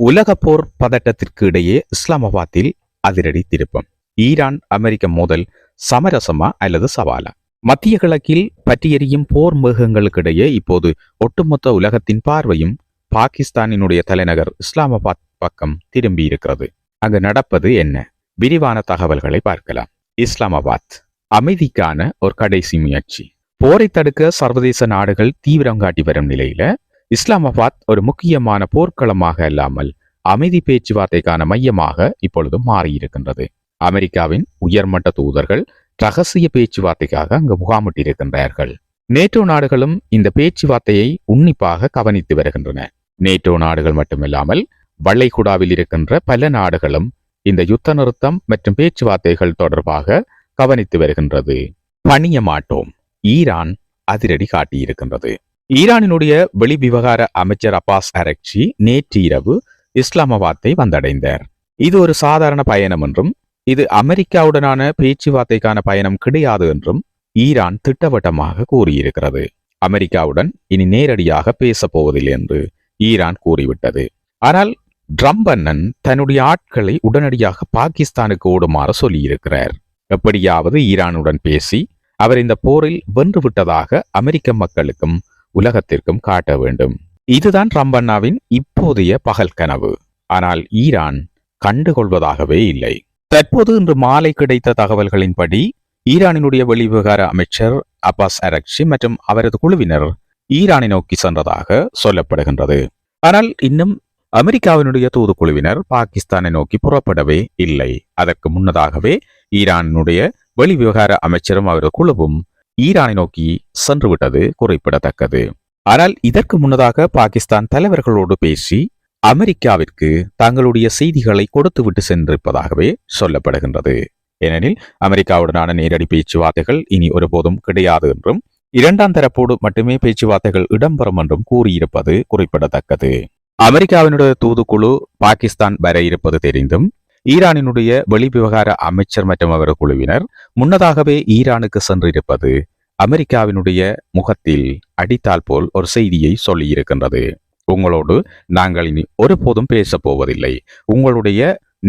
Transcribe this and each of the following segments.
உலக போர் பதட்டத்திற்கு இடையே இஸ்லாமாபாத்தில் அதிரடி திருப்பம். ஈரான் அமெரிக்க மோதல் சமரசமா அல்லது சவாலா? மத்திய கிழக்கில் பற்றியெறியும் போர் மேகங்களுக்கிடையே இப்போது ஒட்டுமொத்த உலகத்தின் பார்வையும் பாகிஸ்தானினுடைய தலைநகர் இஸ்லாமாபாத் பக்கம் திரும்பி இருக்கிறது. அங்கு நடப்பது என்ன? விரிவான தகவல்களை பார்க்கலாம். இஸ்லாமாபாத் அமைதிக்கான ஒரு கடைசி முயற்சி. போரை தடுக்க சர்வதேச நாடுகள் தீவிரம் காட்டி வரும் நிலையில இஸ்லாமாபாத் ஒரு முக்கியமான போர்க்களமாக அல்லாமல் அமைதி பேச்சுவார்த்தைக்கான மையமாக இப்பொழுது மாறியிருக்கின்றது. அமெரிக்காவின் உயர்மட்ட தூதர்கள் ரகசிய பேச்சுவார்த்தைக்காக அங்கு முகாமிட்டிருக்கின்றார்கள். நேட்டோ நாடுகளும் இந்த பேச்சுவார்த்தையை உன்னிப்பாக கவனித்து வருகின்றன. நேட்டோ நாடுகள் மட்டுமில்லாமல் வளைகுடாவில் இருக்கின்ற பல நாடுகளும் இந்த யுத்த நிறுத்தம் மற்றும் பேச்சுவார்த்தைகள் தொடர்பாக கவனித்து வருகின்றது. பணிய மாட்டோம், ஈரான் அதிரடி காட்டியிருக்கின்றது. ஈரானினுடைய வெளிவிவகார அமைச்சர் அப்பாஸ் அரக்சி நேற்று இரவு இஸ்லாமாபாத்தை வந்தடைந்தார். இது ஒரு சாதாரண பயணம் என்றும் இது அமெரிக்காவுடனான பேச்சுவார்த்தைக்கான பயணம் கிடையாது என்றும் ஈரான் திட்டவட்டமாக கூறியிருக்கிறது. அமெரிக்காவுடன் இனி நேரடியாக பேசப் போவதில்லை என்று ஈரான் கூறிவிட்டது. ஆனால் ட்ரம்ப் அண்ணன் தன்னுடைய ஆட்களை உடனடியாக பாகிஸ்தானுக்கு ஓடுமாறு சொல்லியிருக்கிறார். எப்படியாவது ஈரானுடன் பேசி அவர் இந்த போரில் வென்று விட்டதாக அமெரிக்க மக்களுக்கும் உலகத்திற்கும் காட்ட வேண்டும். இதுதான் ட்ரம்ப் அண்ணாவின் இப்போதைய பகல் கனவு. ஆனால் ஈரான் கண்டுகொள்வதாகவே இல்லை. தற்போது இன்று மாலை கிடைத்த தகவல்களின்படி ஈரானினுடைய வெளிவிவகார அமைச்சர் அப்பாஸ் அரக்சி மற்றும் அவரது குழுவினர் ஈரானை நோக்கி சென்றதாக சொல்லப்படுகின்றது. ஆனால் இன்னும் அமெரிக்காவினுடைய தூதுக்குழுவினர் பாகிஸ்தானை நோக்கி புறப்படவே இல்லை. அதற்கு முன்னதாகவே ஈரானுடைய வெளிவிவகார அமைச்சரும் அவரது குழுவும் ஈரானை நோக்கி சென்று விட்டது குறிப்பிடத்தக்கது. ஆனால் இதற்கு முன்னதாக பாகிஸ்தான் தலைவர்களோடு பேசி அமெரிக்காவிற்கு தங்களுடைய செய்திகளை கொடுத்துவிட்டு சென்றிருப்பதாகவே சொல்லப்படுகின்றது. ஏனெனில் அமெரிக்காவுடனான நேரடி பேச்சுவார்த்தைகள் இனி ஒருபோதும் கிடையாது என்றும் இரண்டாம் தரப்போடு மட்டுமே பேச்சுவார்த்தைகள் இடம்பெறும் என்றும் கூறியிருப்பது குறிப்பிடத்தக்கது. அமெரிக்காவினுடைய தூதுக்குழு பாகிஸ்தான் வர இருப்பது தெரிந்தும் ஈரானினுடைய வெளிவிவகார அமைச்சர் மற்றும் அவரது குழுவினர் முன்னதாகவே ஈரானுக்கு சென்றிருப்பது அமெரிக்காவினுடைய முகத்தில் அடித்தால் போல் ஒரு செய்தியை சொல்லியிருக்கின்றது. உங்களோடு நாங்கள் இனி ஒருபோதும் பேசப் போவதில்லை, உங்களுடைய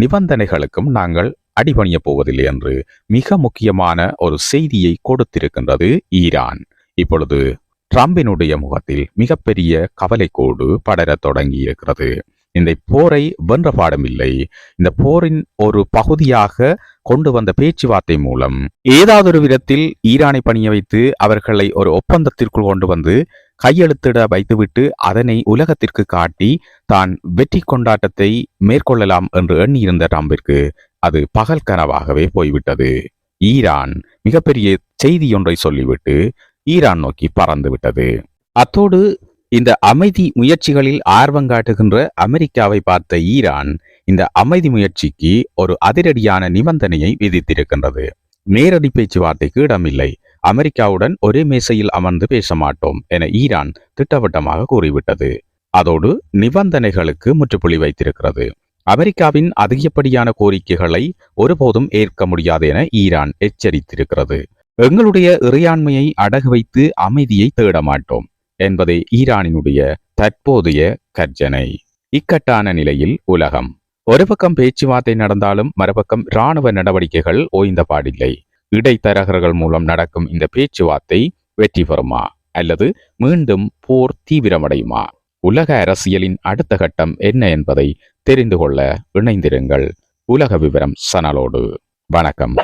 நிபந்தனைகளுக்கும் நாங்கள் அடிபணிய போவதில்லை என்று மிக முக்கியமான ஒரு செய்தியை கொடுத்திருக்கின்றது ஈரான். இப்பொழுது ட்ரம்பினுடைய முகத்தில் மிகப்பெரிய கவலைக்கோடு படரத் தொடங்கி இருக்கிறது. இந்த போரை வென்ற பாடமில்லை, இந்த போரின் ஒரு பகுதியாக கொண்டு வந்த பேச்சுவார்த்தை மூலம் ஏதாவது ஒரு விதத்தில் ஈரானை பணிய வைத்து அவர்களை ஒரு ஒப்பந்தத்திற்குள் கொண்டு வந்து கையெழுத்திட வைத்துவிட்டு அதனை உலகத்திற்கு காட்டி தான் வெற்றி கொண்டாட்டத்தை மேற்கொள்ளலாம் என்று எண்ணியிருந்த ட்ரம்பிற்கு அது பகல் கனவாகவே போய்விட்டது. ஈரான் மிகப்பெரிய செய்தி ஒன்றை சொல்லிவிட்டு ஈரான் நோக்கி பறந்து விட்டது. அத்தோடு இந்த அமைதி முயற்சிகளில் ஆர்வம் காட்டுகின்ற அமெரிக்காவை பார்த்த ஈரான் இந்த அமைதி முயற்சிக்கு ஒரு அதிரடியான நிபந்தனையை விதித்திருக்கின்றது. நேரடி பேச்சுவார்த்தைக்கு இடமில்லை, அமெரிக்காவுடன் ஒரே மேசையில் அமர்ந்து பேச மாட்டோம் என ஈரான் திட்டவட்டமாக கூறிவிட்டது. அதோடு நிபந்தனைகளுக்கு முற்றுப்புள்ளி வைத்திருக்கிறது. அமெரிக்காவின் அதிகப்படியான கோரிக்கைகளை ஒருபோதும் ஏற்க முடியாது என ஈரான் எச்சரித்திருக்கிறது. எங்களுடைய இறையாண்மையை அடகு வைத்து அமைதியை தேட மாட்டோம் என்பதே ஈரானினுடைய தற்போதைய கர்ஜனை. இக்கட்டான நிலையில் உலகம் ஒரு பக்கம் பேச்சுவார்த்தை நடந்தாலும் மறுபக்கம் இராணுவ நடவடிக்கைகள் ஓய்ந்த பாடில்லை. இடைத்தரகர்கள் மூலம் நடக்கும் இந்த பேச்சுவார்த்தை வெற்றி பெறுமா அல்லது மீண்டும் போர் தீவிரமடையுமா? உலக அரசியலின் அடுத்த கட்டம் என்ன என்பதை தெரிந்து கொள்ள இணைந்திருங்கள். உலக விவரம் சேனலோடு. வணக்கம்.